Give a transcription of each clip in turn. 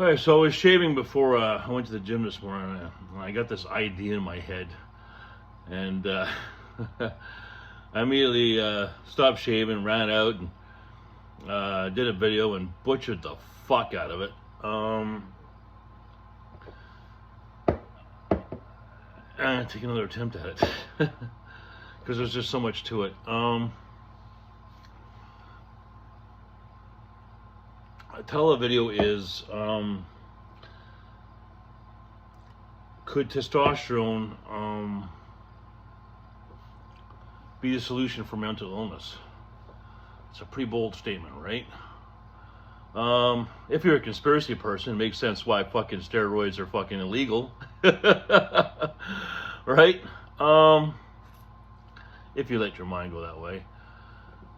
All right, so I was shaving before I went to the gym this morning, and I got this idea in my head, and I immediately stopped shaving, ran out, and did a video and butchered the fuck out of it. And take another attempt at it because there's just so much to it. The title of the video is could testosterone be the solution for mental illness? It's a pretty bold statement, right? If you're a conspiracy person, it makes sense why fucking steroids are fucking illegal. Right? If you let your mind go that way.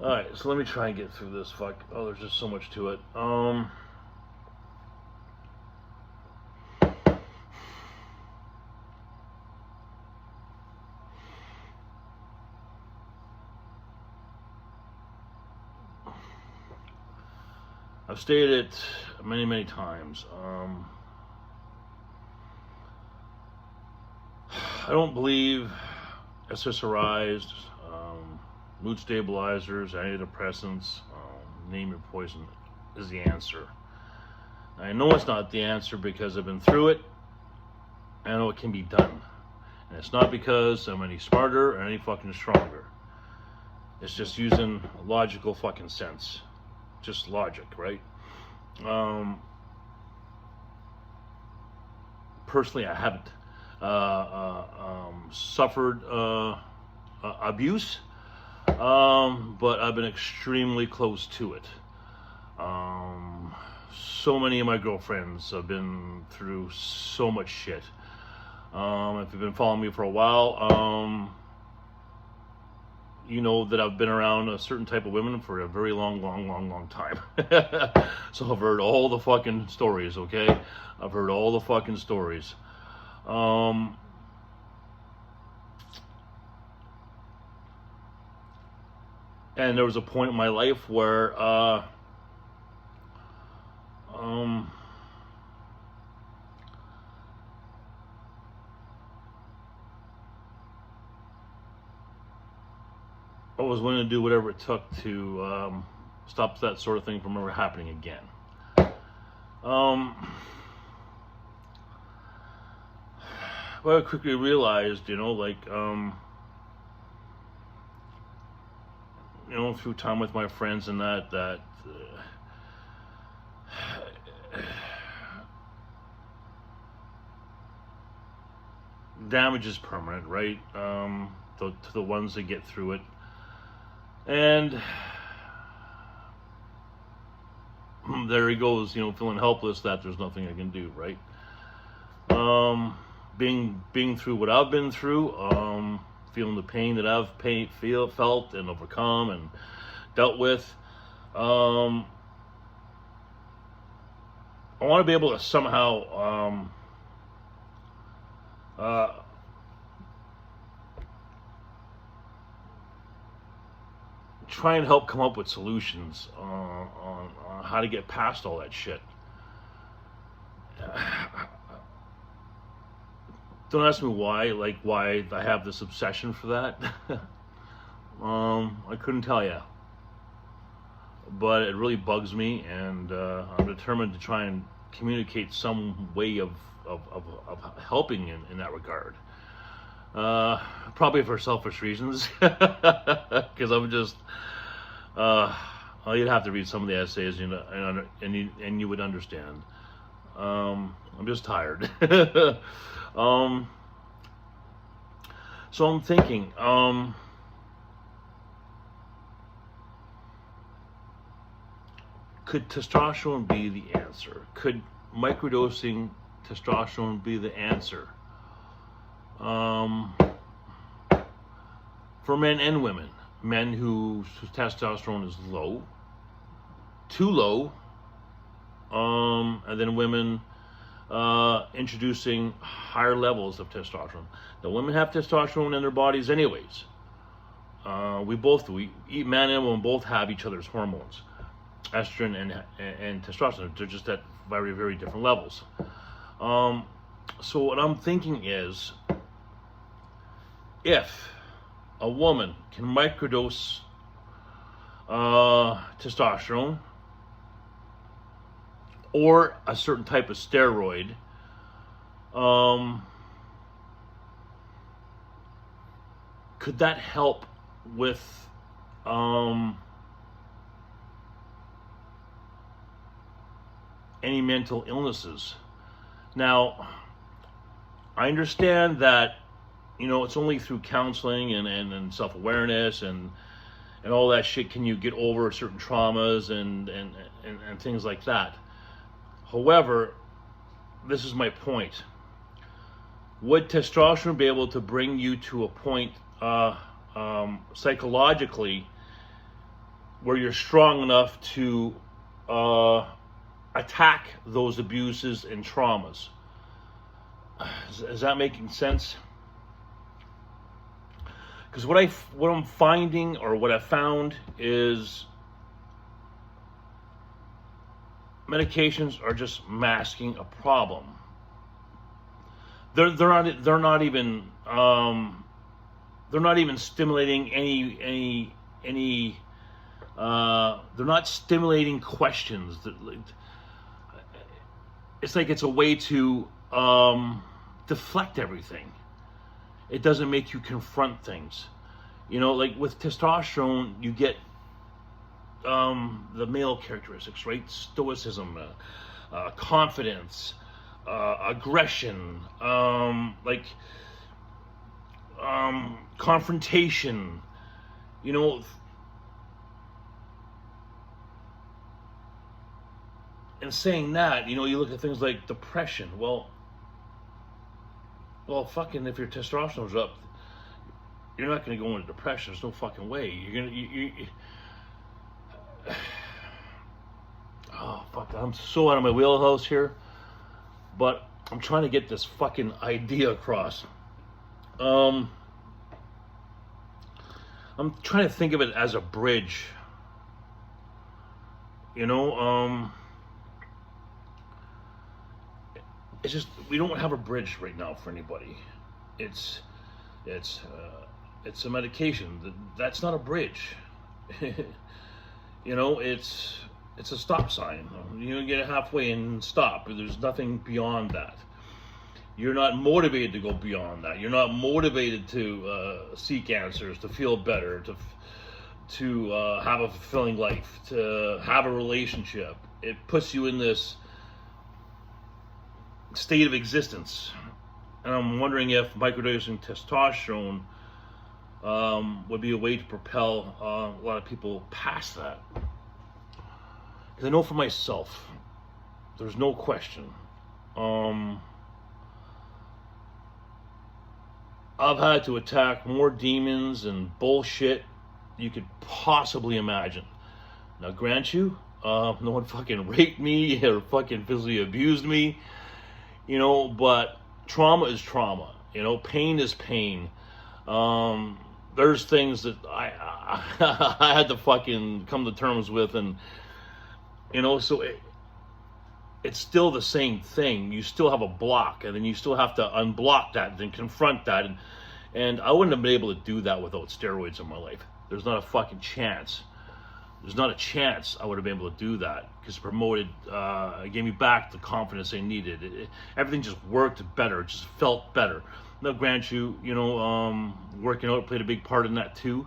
Alright, so let me try and get through this. Fuck. Oh, there's just so much to it. I've stated it many, many times. I don't believe SSRIs, mood stabilizers, antidepressants, name your poison, is the answer. I know it's not the answer because I've been through it. I know it can be done. And it's not because I'm any smarter or any fucking stronger. It's just using logical fucking sense. Just logic, right? Personally, I haven't suffered abuse, but I've been extremely close to it. So many of my girlfriends have been through so much shit. If you've been following me for a while, you know that I've been around a certain type of women for a very long time. So I've heard all the fucking stories, okay? I've heard all the fucking stories. And there was a point in my life where I was willing to do whatever it took to stop that sort of thing from ever happening again. But I quickly realized, through time with my friends and that damage is permanent, right? To the ones that get through it. And there he goes, feeling helpless that there's nothing I can do, right? Being through what I've been through, feeling the pain that I've felt and overcome and dealt with, I want to be able to somehow try and help come up with solutions on how to get past all that shit. Don't ask me why I have this obsession for that. I couldn't tell you. But it really bugs me, and I'm determined to try and communicate some way of helping in that regard. Probably for selfish reasons, because I'm just you'd have to read some of the essays, and you would understand. I'm just tired. So I'm thinking, could testosterone be the answer? Could microdosing testosterone be the answer? For men and women. Men whose testosterone is low, too low, and then women introducing higher levels of testosterone. Now, women have testosterone in their bodies anyways. We both do. Man and woman both have each other's hormones, estrogen and testosterone. They're just at very, very different levels. So what I'm thinking is, if a woman can microdose testosterone or a certain type of steroid, could that help with any mental illnesses? Now, I understand that, it's only through counseling and self-awareness and all that shit can you get over certain traumas and things like that. However, this is my point. Would testosterone be able to bring you to a point psychologically where you're strong enough to attack those abuses and traumas? Is that making sense? Because what I'm finding, or what I found, is medications are just masking a problem. They're not even stimulating any they're not stimulating questions. It's like it's a way to deflect everything. It doesn't make you confront things. Like with testosterone, you get the male characteristics, right? Stoicism, confidence, aggression, confrontation, and saying that, you look at things like depression. Well, fucking, if your testosterone's up, you're not going to go into depression. There's no fucking way. Oh, fuck, I'm so out of my wheelhouse here. But I'm trying to get this fucking idea across. I'm trying to think of it as a bridge. It's just, we don't have a bridge right now for anybody. It's a medication. That's not a bridge. It's a stop sign. You get halfway and stop. There's nothing beyond that. You're not motivated to go beyond that. You're not motivated to seek answers, to feel better, to have a fulfilling life, to have a relationship. It puts you in this state of existence. And I'm wondering if microdosing testosterone would be a way to propel a lot of people past that. Because I know for myself, there's no question. I've had to attack more demons and bullshit you could possibly imagine. Now, grant you, no one fucking raped me or fucking physically abused me, but trauma is trauma. Pain is pain. There's things that I had to fucking come to terms with, and so it's still the same thing. You still have a block, and then you still have to unblock that, and then confront that, and I wouldn't have been able to do that without steroids in my life. There's not a fucking chance. There's not a chance I would have been able to do that, because it promoted, it gave me back the confidence I needed. Everything just worked better. It just felt better. Now, grant you, working out played a big part in that too.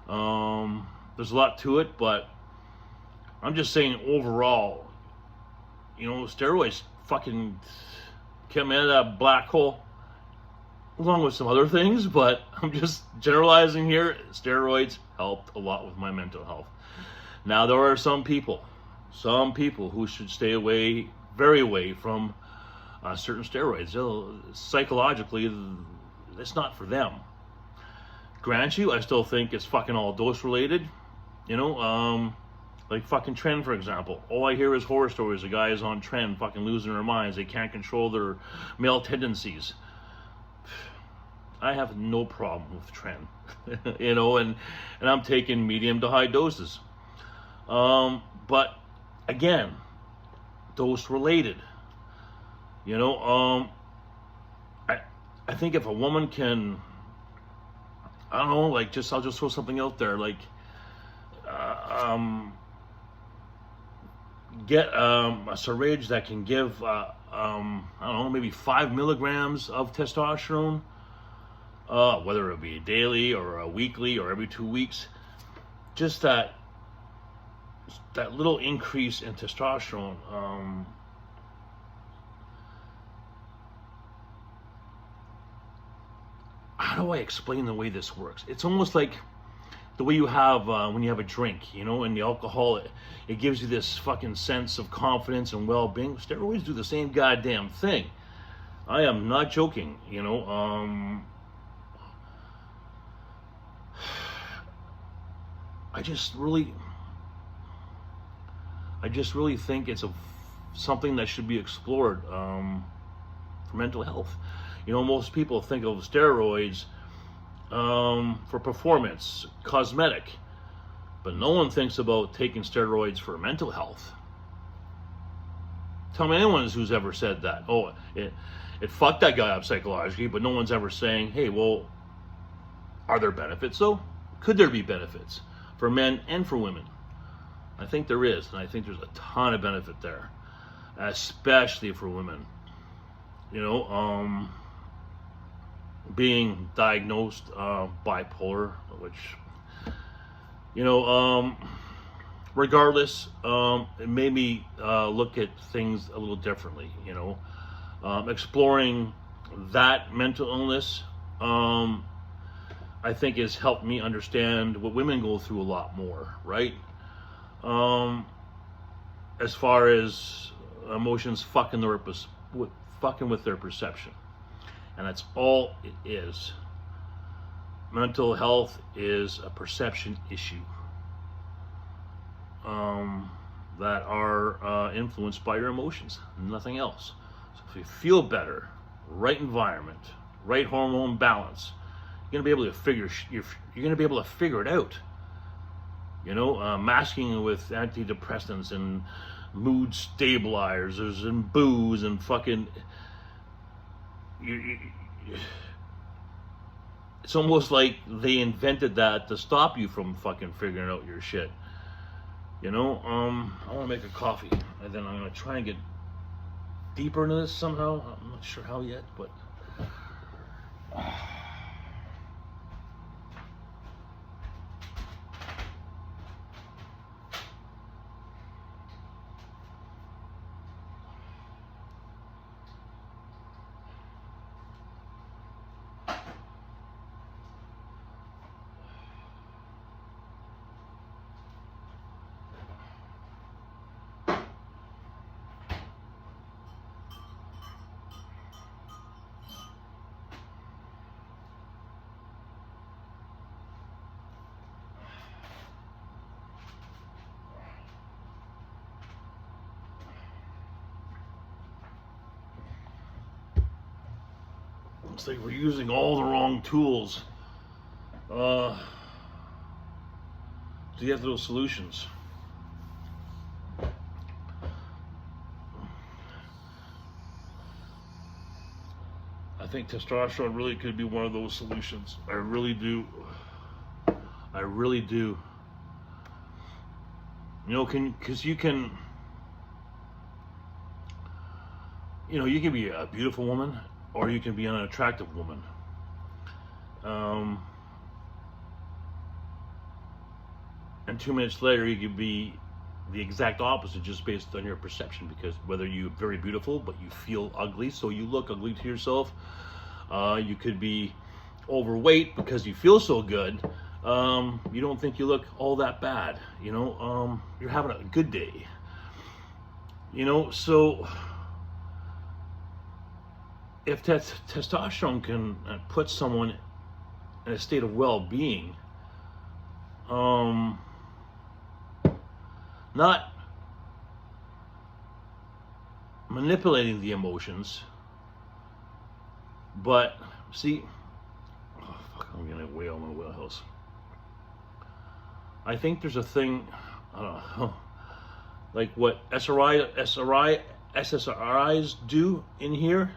There's a lot to it, but I'm just saying overall, steroids fucking kept me out of that black hole, along with some other things, but I'm just generalizing here. Steroids helped a lot with my mental health. Now, there are some people who should stay away, very away from certain steroids. Psychologically, it's not for them. Grant you, I still think it's fucking all dose related. Like fucking Tren, for example. All I hear is horror stories. The guy is on Tren, fucking losing their minds. They can't control their male tendencies. I have no problem with Tren, and I'm taking medium to high doses. But again, dose related. You know, I think if a woman can, I don't know, like I'll just throw something out there, like get a syringe that can give I don't know, maybe 5 milligrams of testosterone, whether it be daily or weekly or every 2 weeks, just that little increase in testosterone. How do I explain the way this works? It's almost like the way you have when you have a drink, you know, and the alcohol, it gives you this fucking sense of confidence and well-being. Steroids do the same goddamn thing. I am not joking, you know. I just really think it's something that should be explored for mental health. You know, most people think of steroids for performance, cosmetic, but no one thinks about taking steroids for mental health. Tell me anyone who's ever said that. Oh, it fucked that guy up psychologically, but no one's ever saying, hey, well, are there benefits though? Could there be benefits for men and for women? I think there is, and I think there's a ton of benefit there, especially for women. You know, being diagnosed bipolar, which, you know, regardless, it made me look at things a little differently, you know. Exploring that mental illness, I think has helped me understand what women go through a lot more, right? As far as emotions fucking with their perception. And that's all it is. Mental health is a perception issue that are influenced by your emotions, nothing else. So if you feel better, right environment, right hormone balance, you're gonna be able to figure it out. You know, masking with antidepressants and mood stabilizers and booze and fucking. It's almost like they invented that to stop you from fucking figuring out your shit. You know, I want to make a coffee, and then I'm gonna try and get deeper into this somehow. I'm not sure how yet, but. It's like we're using all the wrong tools to get those solutions. I think testosterone really could be one of those solutions. I really do. I really do. You know, because you can be a beautiful woman, or you can be an unattractive woman. And 2 minutes later, you could be the exact opposite, just based on your perception. Because whether you're very beautiful, but you feel ugly, so you look ugly to yourself. You could be overweight because you feel so good. You don't think you look all that bad. You know, you're having a good day. You know, so if testosterone can put someone in a state of well-being, not manipulating the emotions, but see, oh fuck, I'm getting way out of my wheelhouse. I think there's a thing, I don't know, like what SSRIs do in here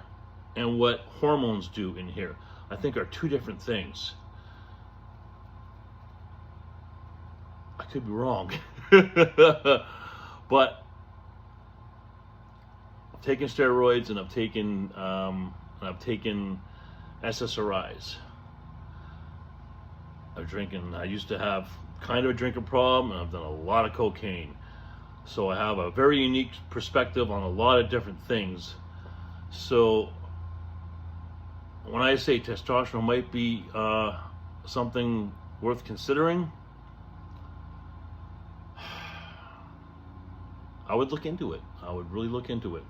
and what hormones do in here, I think are two different things. I could be wrong. But I've taken steroids and I've taken SSRIs. I used to have kind of a drinking problem, and I've done a lot of cocaine. So I have a very unique perspective on a lot of different things. So when I say testosterone might be something worth considering, I would look into it. I would really look into it.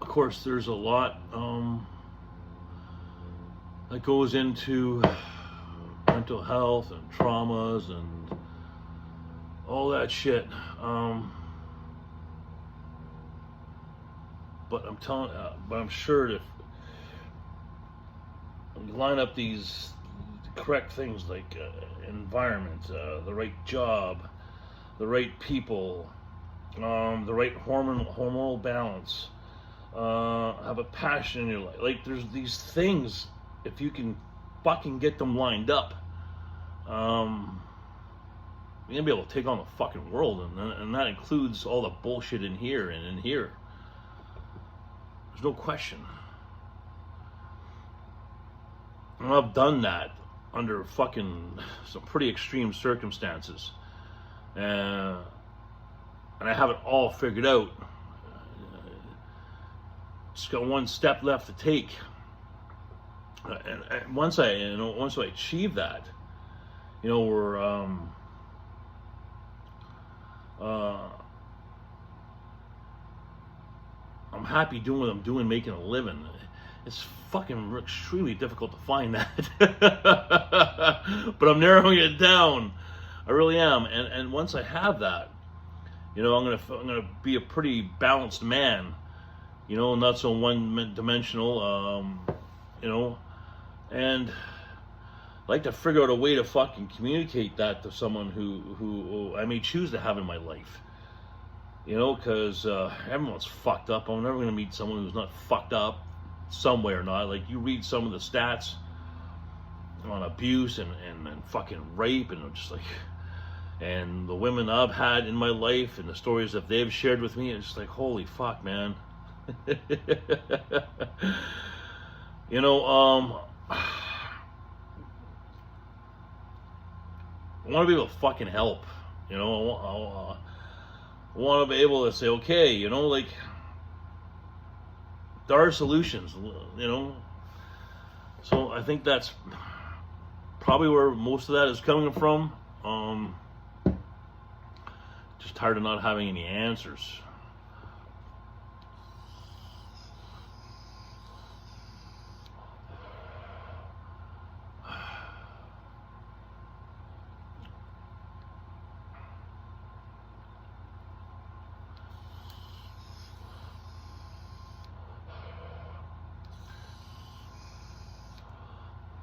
Of course, there's a lot that goes into mental health and traumas and all that shit. But I'm sure that if you line up these correct things like environment, the right job, the right people, the right hormonal balance, have a passion in your life. Like, there's these things, if you can fucking get them lined up, you're gonna be able to take on the fucking world, and that includes all the bullshit in here and in here. There's no question. And I've done that under fucking some pretty extreme circumstances, and I have it all figured out. Just got one step left to take, and once I achieve that, we're I'm happy doing what I'm doing, making a living. It's fucking extremely difficult to find that, but I'm narrowing it down. I really am, and once I have that, I'm gonna be a pretty balanced man, not so one-dimensional, and I'd like to figure out a way to fucking communicate that to someone who I may choose to have in my life. Because everyone's fucked up. I'm never going to meet someone who's not fucked up some way or not. Like, you read some of the stats on abuse and fucking rape, and I'm just like, and the women I've had in my life and the stories that they've shared with me, it's just like, holy fuck, man. I want to be able to fucking help. I want to be able to say, okay, like, there are solutions, So I think that's probably where most of that is coming from. Just tired of not having any answers.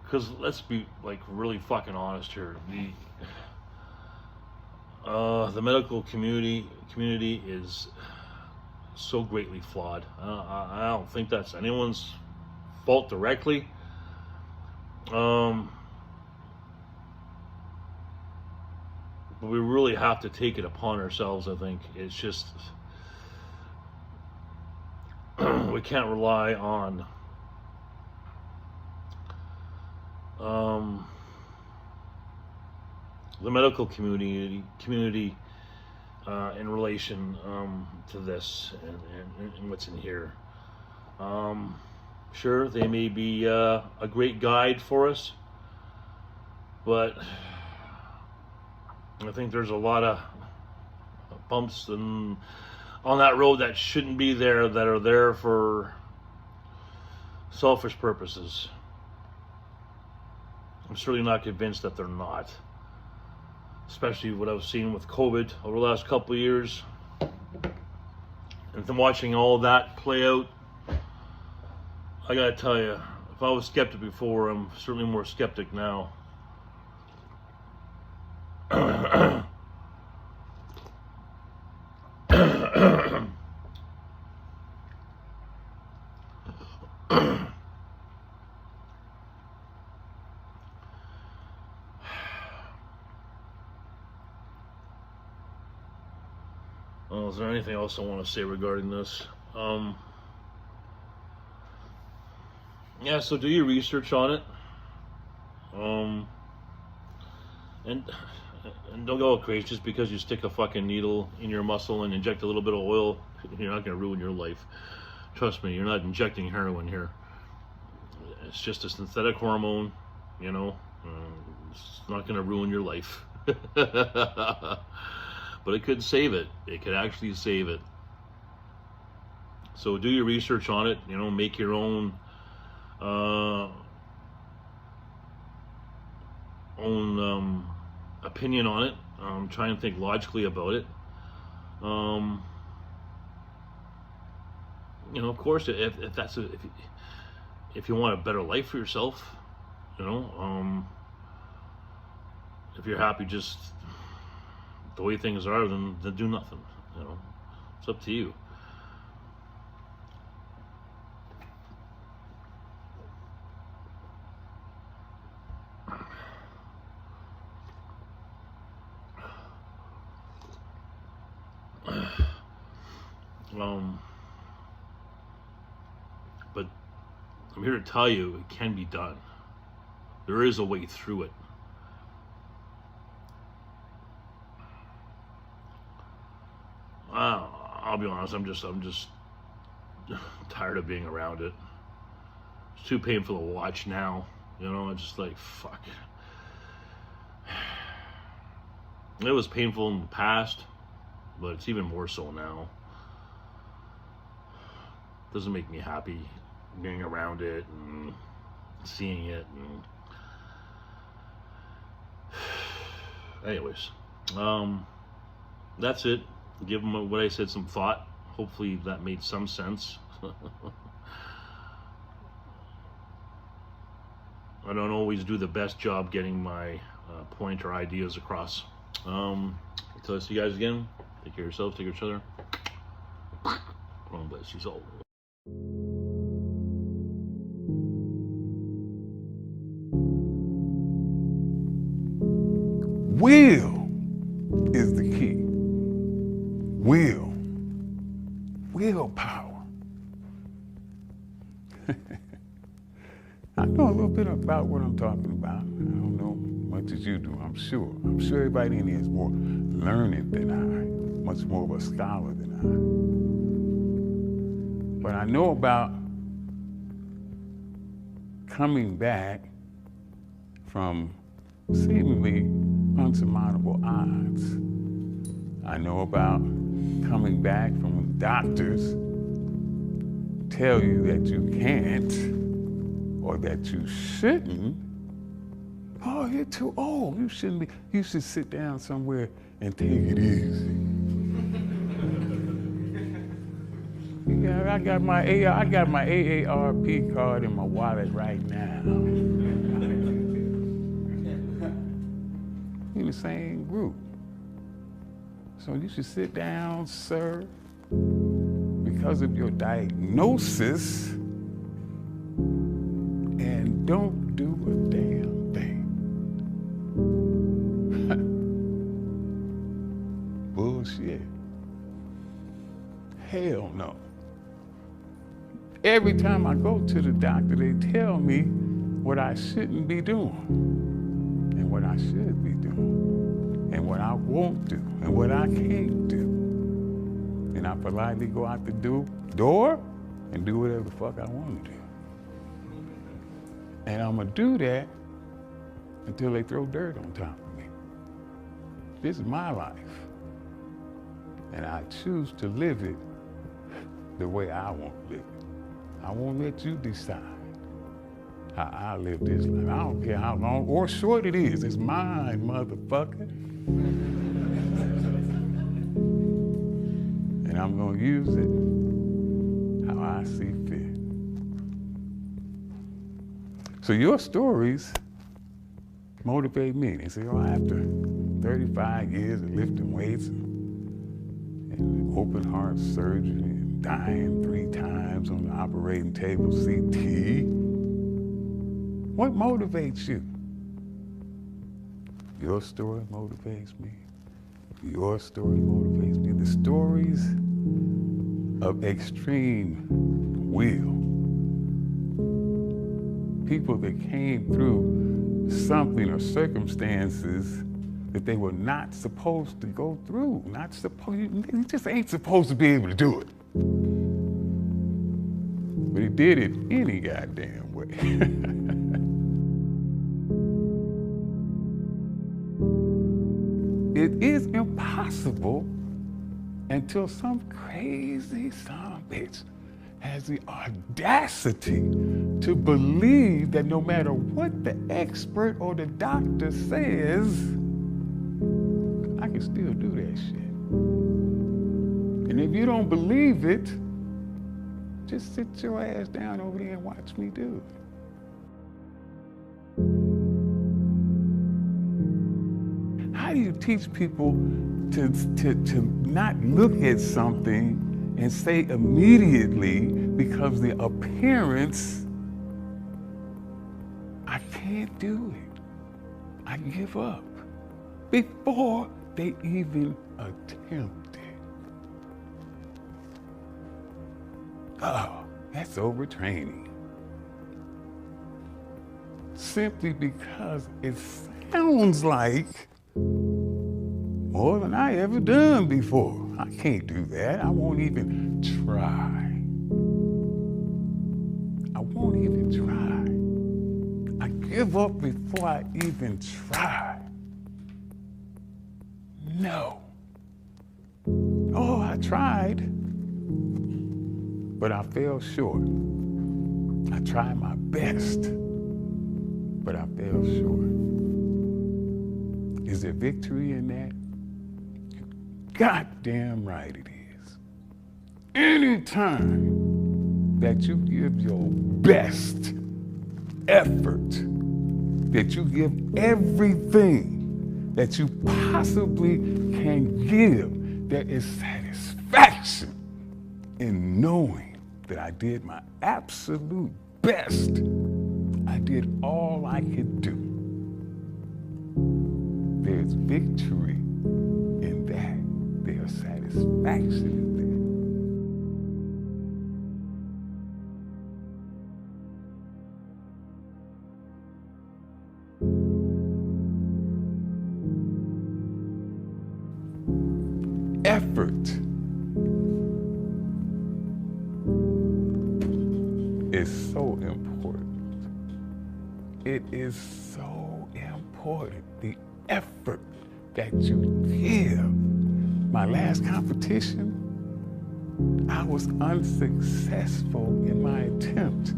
Because let's be like really fucking honest here. The medical community is so greatly flawed. I don't think that's anyone's fault directly. But we really have to take it upon ourselves. I think it's just we can't rely on the medical community in relation to this and what's in here. Sure, they may be a great guide for us, but I think there's a lot of bumps on that road that shouldn't be there, that are there for selfish purposes. I'm certainly not convinced that they're not. Especially what I've seen with COVID over the last couple of years. And then watching all of that play out, I gotta tell you, if I was skeptic before, I'm certainly more skeptic now. Well, is there anything else I want to say regarding this? Yeah, so do your research on it. And don't go crazy just because you stick a fucking needle in your muscle and inject a little bit of oil. You're not going to ruin your life. Trust me, you're not injecting heroin here. It's just a synthetic hormone, you know. It's not going to ruin your life. But it could save it. It could actually save it. So do your research on it. You know, make your own opinion on it. Try and think logically about it. You know, of course, if you want a better life for yourself, you know, if you're happy just the way things are, then do nothing. You know, it's up to you. But I'm here to tell you it can be done. There is a way through it. I'll be honest, I'm just tired of being around it. It's too painful to watch now. You know, it's just like, fuck. It was painful in the past, but it's even more so now. It doesn't make me happy being around it and seeing it. And anyways, that's it. Give them what I said some thought. Hopefully that made some sense. I don't always do the best job getting my point or ideas across. Until I see you guys again, take care of yourselves, take care of each other. God bless you all. Will is the key. Willpower. I know a little bit about what I'm talking about. I don't know much as you do, I'm sure. I'm sure everybody in here is more learned than I, much more of a scholar than I. But I know about coming back from seemingly unsurmountable odds. I know about coming back from when doctors tell you that you can't or that you shouldn't. Oh, you're too old. You shouldn't be. You should sit down somewhere and take it easy. Yeah, I got my AARP card in my wallet right now. In the same group. So you should sit down, sir, because of your diagnosis, and don't do a damn thing. Bullshit. Hell no. Every time I go to the doctor, they tell me what I shouldn't be doing and what I should be doing and what I won't do and what I can't do. And I politely go out the door and do whatever the fuck I want to do. And I'm gonna do that until they throw dirt on top of me. This is my life. And I choose to live it the way I want to live it. I won't let you decide how I live this life. I don't care how long or short it is. It's mine, motherfucker. And I'm gonna use it how I see fit. So your stories motivate me. They say, oh, after 35 years of lifting weights and open heart surgery and dying 3 times on the operating table, CT. What motivates you? Your story motivates me. Your story motivates me. The stories of extreme will. People that came through something or circumstances that they were not supposed to go through. You just ain't supposed to be able to do it. But he did it any goddamn way. It is impossible until some crazy son of a bitch has the audacity to believe that no matter what the expert or the doctor says, I can still do that shit. And if you don't believe it, just sit your ass down over there and watch me do it. How do you teach people to not look at something and say immediately, because the appearance, I can't do it, I give up, before they even attempt it? Oh, that's overtraining. Simply because it sounds like more than I ever done before. I can't do that. I won't even try. I won't even try. I give up before I even try. No. Oh, I tried, but I fell short. I tried my best, but I fell short. Is there victory in that? Goddamn right it is. Anytime that you give your best effort, that you give everything that you possibly can give, there is satisfaction in knowing that I did my absolute best. I did all I could do. There's victory in that. There's satisfaction in that. Effort is so important. It is so important. The effort that you give. My last competition, I was unsuccessful in my attempt,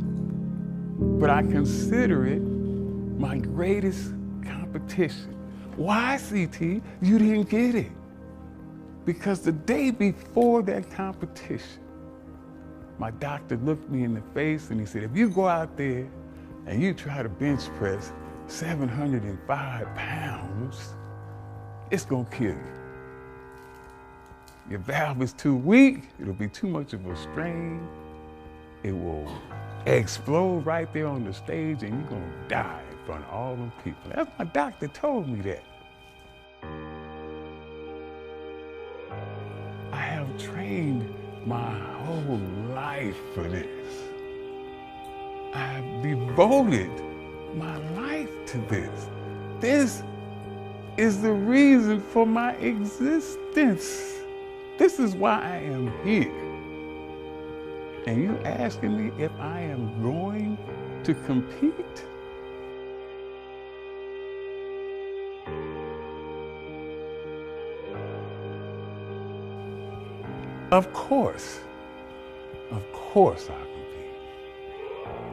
but I consider it my greatest competition. Why, CT? You didn't get it. Because the day before that competition, my doctor looked me in the face and he said, if you go out there and you try to bench press 705 pounds, it's gonna kill you. Your valve is too weak, it'll be too much of a strain, it will explode right there on the stage and you're gonna die in front of all them people. That's my doctor told me that. I have trained my whole life for this. I've devoted my life to this. This is the reason for my existence. This is why I am here. And you asking me if I am going to compete? Of course I'll compete.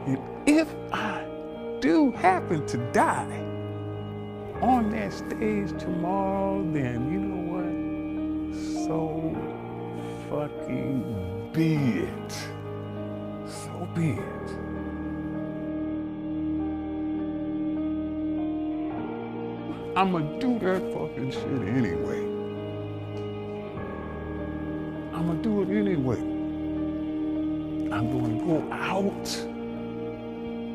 And if I do happen to die on that stage tomorrow, then you know what? So fucking be it. So be it. I'ma do that fucking shit anyway. I'm gonna do it anyway. I'm gonna go out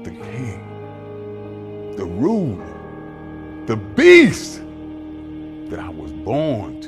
the king, the ruler, the beast that I was born to